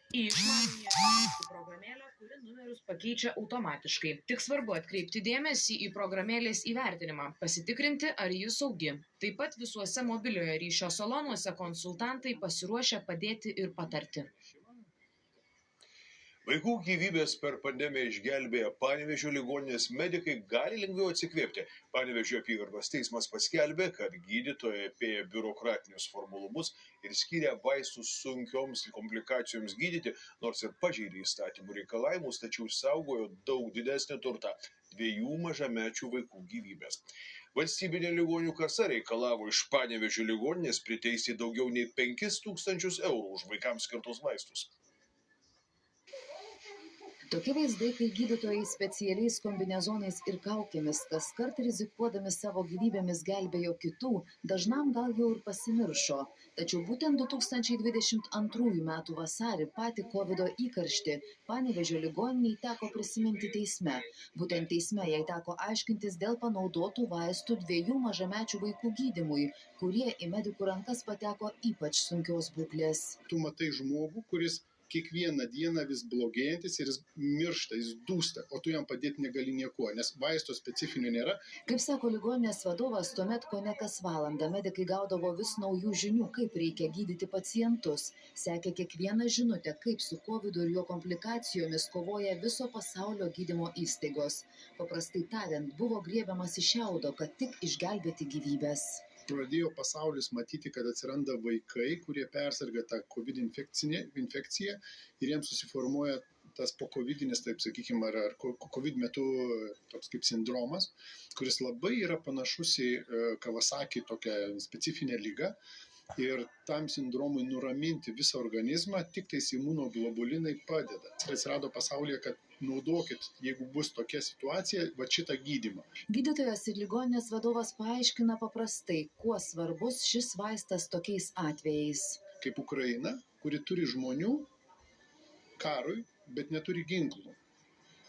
į išmaniąją vaistų programėlę, kuri numerius pakeičia automatiškai. Tik svarbu atkreipti dėmesį į programėlės įvertinimą, pasitikrinti, ar ji saugi. Taip pat visuose mobiliojo ryšio salonuose konsultantai pasiruošę padėti ir patarti. Vaikų gyvybės per pandemiją išgelbėję Panevėžio ligoninės medikai gali lengviau atsikvėpti. Panevėžio apygardos teismas paskelbė, kad gydytojai apėjo biurokratinius formulumus ir skyrė vaistus sunkioms komplikacijoms gydyti, nors ir pažeidė įstatymų reikalavimus, tačiau saugojo daug didesnį turtą – 2 mažamečių vaikų gyvybės. Valstybinė ligonių kasa reikalavo iš Panevėžio ligoninės priteisti daugiau nei 5 000 eurų už vaikams skirtus vaistus. Tokie vaizdai, kai gydytojai specialiais kombinezonais ir kaukėmis kaskart rizikuodami savo gyvybėmis gelbėjo kitų, dažnam gal jau ir pasimiršo. Tačiau būtent 2022 metų vasarį patį COVID įkarštį Panevėžio ligoniniai teko prisiminti teisme. Būtent teisme jai teko aiškintis dėl panaudotų vaistų 2 mažamečių vaikų gydymui, kurie į medikų rankas pateko ypač sunkios būklės. Tu matai žmogų, kuris kiekvieną dieną vis blogėjantis ir jis miršta, jis dūsta, o tu jam padėti negali niekuo, nes vaisto specifinio nėra. Kaip sako ligoninės vadovas, tuomet kone kas valandą medikai gaudavo vis naujų žinių, kaip reikia gydyti pacientus. Sekė kiekvieną žinutę, kaip su COVID ir jo komplikacijomis kovoja viso pasaulio gydymo įstaigos. Paprastai tariant, buvo griebiamas iš šiaudo, kad tik išgelbėti gyvybės. Pradėjo pasaulis matyti, kad atsiranda vaikai, kurie persirga tą COVID infekciją ir jiems susiformuoja tas po-covidinis, taip sakykime, ar COVID metu toks kaip sindromas, kuris labai yra panašus į Kawasaki tokią specifinę ligą. Ir tam sindromui nuraminti visą organizmą, tik tais imunoglobulinai padeda. Atsirado pasaulyje, kad naudokit, jeigu bus tokia situacija, va šitą gydymą. Gydytojas ir ligoninės vadovas paaiškina paprastai, kuo svarbus šis vaistas tokiais atvejais. Kaip Ukraina, kuri turi žmonių karui, bet neturi ginklų.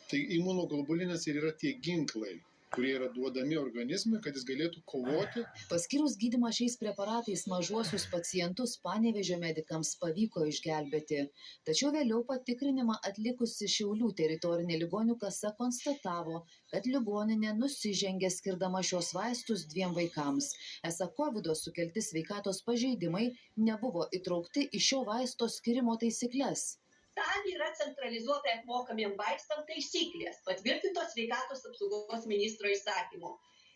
Tai imunoglobulinas ir yra tie ginklai, kurie yra duodami organizmui, kad jis galėtų kovoti. Paskyrus gydymą šiais preparatais mažuosius pacientus Panevėžio medikams pavyko išgelbėti. Tačiau vėliau patikrinimą atlikusi Šiaulių teritorinė ligonių kasa konstatavo, kad ligoninė nusižengė skirdama šios vaistus 2 vaikams. Esą COVID sukelti sveikatos pažeidimai nebuvo įtraukti į šio vaisto skirimo taisyklės. Tam yra centralizuotai apmokamiem vaistam taisyklės, patvirtintos sveikatos apsaugos ministro įsakymu.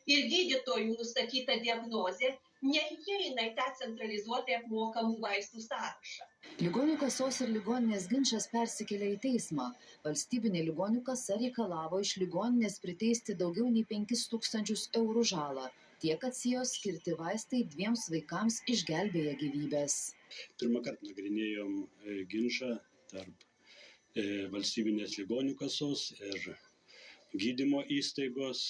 Ir gydytojų nustatyta diagnozė neįeina į tą centralizuotai apmokamų vaistų sąrašą. Ligonių kasos ir ligoninės ginčas persikėlė į teismą. Valstybinė ligonių kasa reikalavo iš ligoninės priteisti daugiau nei 5 000 eurų žalą. Tiek atsijo skirti vaistai 2 vaikams išgelbėję gyvybės. Pirmą kartą nagrinėjom ginčą tarp valstybinės ligonių kasos ir gydymo įstaigos.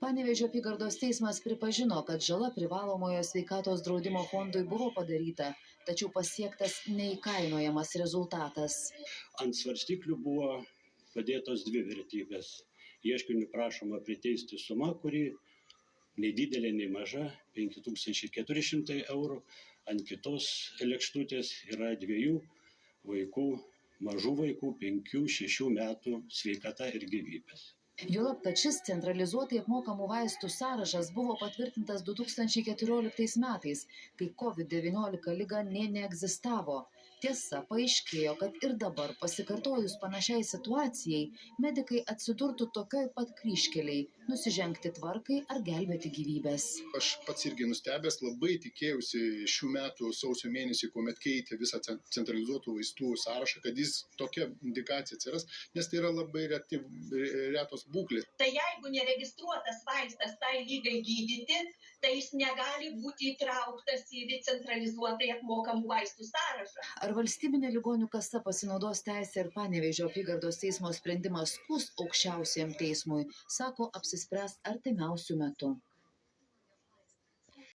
Panevėžio apygardos teismas pripažino, kad žala privalomojo sveikatos draudimo fondui buvo padaryta, tačiau pasiektas neįkainojamas rezultatas. Ant svarstyklių buvo padėtos 2 vertybės. Ieškiniu prašoma priteisti sumą, kuri nei didelė, nei maža, 5400 eurų. Ant kitos lėkštutės yra 2 vaikų, mažų vaikų, 5-6 metų sveikata ir gyvybės. Juolab, kad šis centralizuotai apmokamų vaistų sąrašas buvo patvirtintas 2014 metais, kai COVID-19 liga nė neegzistavo. Tiesa, paaiškėjo, kad ir dabar pasikartojus panašiai situacijai, medikai atsidurtų tokioj pat kryžkelėj – nusižengti tvarkai ar gelbėti gyvybės. Aš pats irgi nustebęs, labai tikėjausi šių metų sausio mėnesį, kuomet keitė visą centralizuotų vaistų sąrašą, kad jis tokia indikacija atsiras, nes tai yra labai retos būklės. Tai jeigu neregistruotas vaistas tai lygai gydyti, tai jis negali būti įtrauktas į centralizuotai apmokamų vaistų sąrašą. Ar valstybinė ligonių kasa pasinaudos teisę ir Panevėžio apygardos teismo sprendimą skųs aukščiausiajam teismui, sako apsispręs artimiausiu metu.